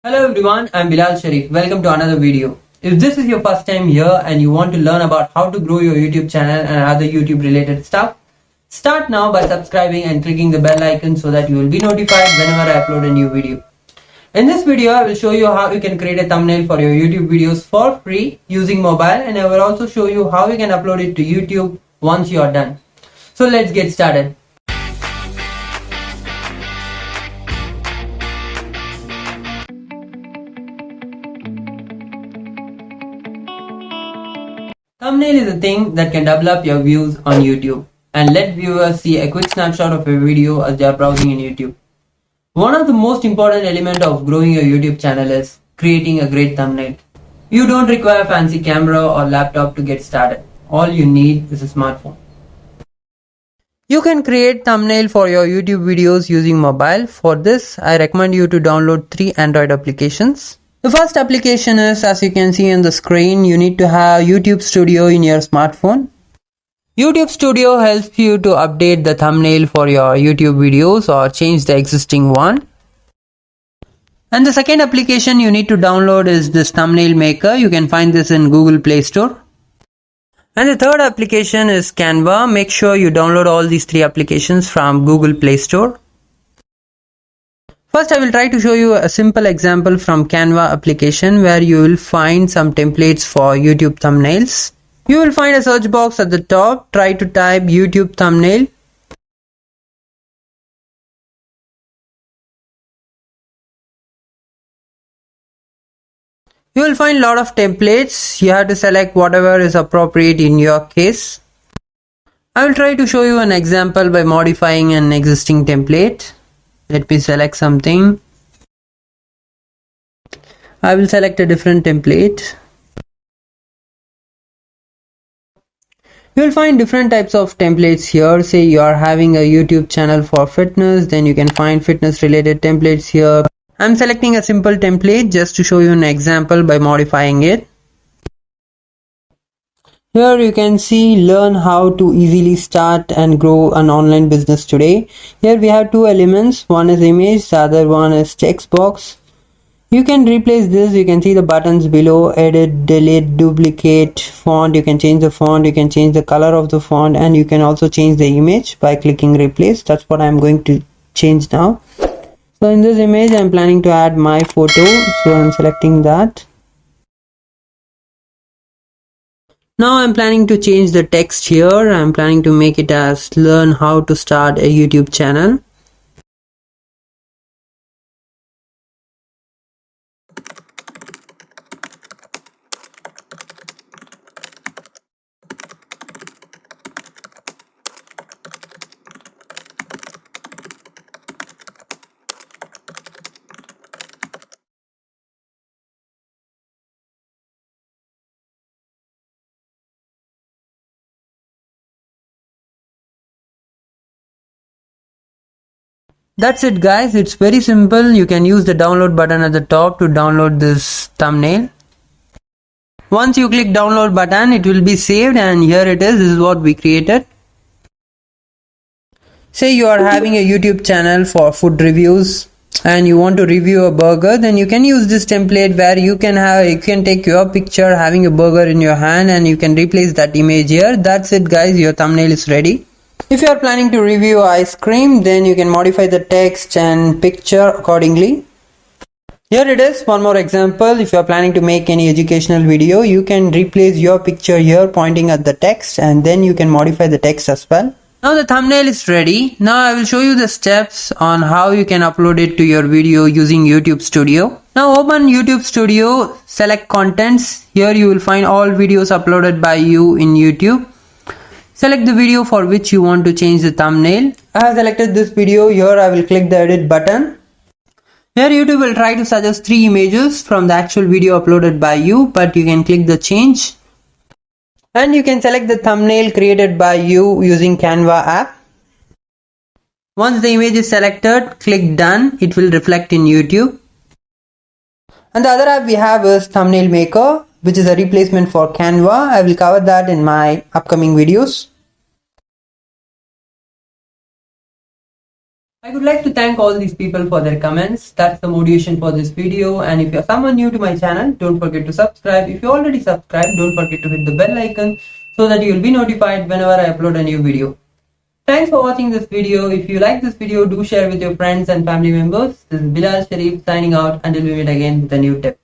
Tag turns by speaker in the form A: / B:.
A: Hello everyone, I'm Bilal Sharif. Welcome to another video. If this is your first time here and you want to learn about how to grow your YouTube channel and other YouTube related stuff, start now by subscribing and clicking the bell icon so that you will be notified whenever I upload a new video. In this video, I will show you how you can create a thumbnail for your YouTube videos for free using mobile, and I will also show you how you can upload it to YouTube once you are done. So let's get started. Thumbnail is a thing that can double up your views on YouTube and let viewers see a quick snapshot of a video as they are browsing in YouTube. One of the most important elements of growing your YouTube channel is creating a great thumbnail. You don't require a fancy camera or laptop to get started. All you need is a smartphone. You can create thumbnail for your YouTube videos using mobile. For this, I recommend you to download 3 Android applications. The first application is, as you can see on the screen, you need to have YouTube Studio in your smartphone. YouTube Studio helps you to update the thumbnail for your YouTube videos or change the existing one. And the second application you need to download is this Thumbnail Maker. You can find this in Google Play Store. And the third application is Canva. Make sure you download all these 3 applications from Google Play Store. First, I will try to show you a simple example from Canva application where you will find some templates for YouTube thumbnails. You will find a search box at the top. Try to type YouTube thumbnail. You will find a lot of templates. You have to select whatever is appropriate in your case. I will try to show you an example by modifying an existing template. Let me select something. I will select a different template. You will find different types of templates here. Say you are having a YouTube channel for fitness, then you can find fitness related templates here. I'm selecting a simple template just to show you an example by modifying it. Here you can see learn how to easily start and grow an online business today. Here we have 2 elements. One is image, the other one is text box. You can replace this. You can see the buttons below: edit, delete, duplicate, font. You can change the font, you can change the color of the font, and you can also change the image by clicking replace. That's what I'm going to change now. So in this image I'm planning to add my photo, so I'm selecting that. Now I'm planning to change the text here. I'm planning to make it as learn how to start a YouTube channel. That's it guys, it's very simple. You can use the download button at the top to download this thumbnail. Once you click download button, it will be saved, and here it is. This is what we created. Say you are having a YouTube channel for food reviews and you want to review a burger, then you can use this template where you can take your picture having a burger in your hand and you can replace that image here. That's it guys, your thumbnail is ready. If you are planning to review ice cream, then you can modify the text and picture accordingly. Here it is, one more example. If you are planning to make any educational video, you can replace your picture here pointing at the text, and then you can modify the text as well. Now the thumbnail is ready. Now I will show you the steps on how you can upload it to your video using YouTube Studio. Now open YouTube Studio, select contents. Here you will find all videos uploaded by you in YouTube. Select the video for which you want to change the thumbnail. I have selected this video. Here I will click the edit button. Here YouTube will try to suggest 3 images from the actual video uploaded by you, but you can click the change. And you can select the thumbnail created by you using Canva app. Once the image is selected, click done. It will reflect in YouTube. And the other app we have is Thumbnail Maker, which is a replacement for Canva. I will cover that in my upcoming videos. I would like to thank all these people for their comments. That's the motivation for this video. And if you're someone new to my channel, don't forget to subscribe. If you already subscribed, don't forget to hit the bell icon so that you'll be notified whenever I upload a new video. Thanks for watching this video. If you like this video, do share with your friends and family members. This is Bilal Sharif signing out until we meet again with a new tip.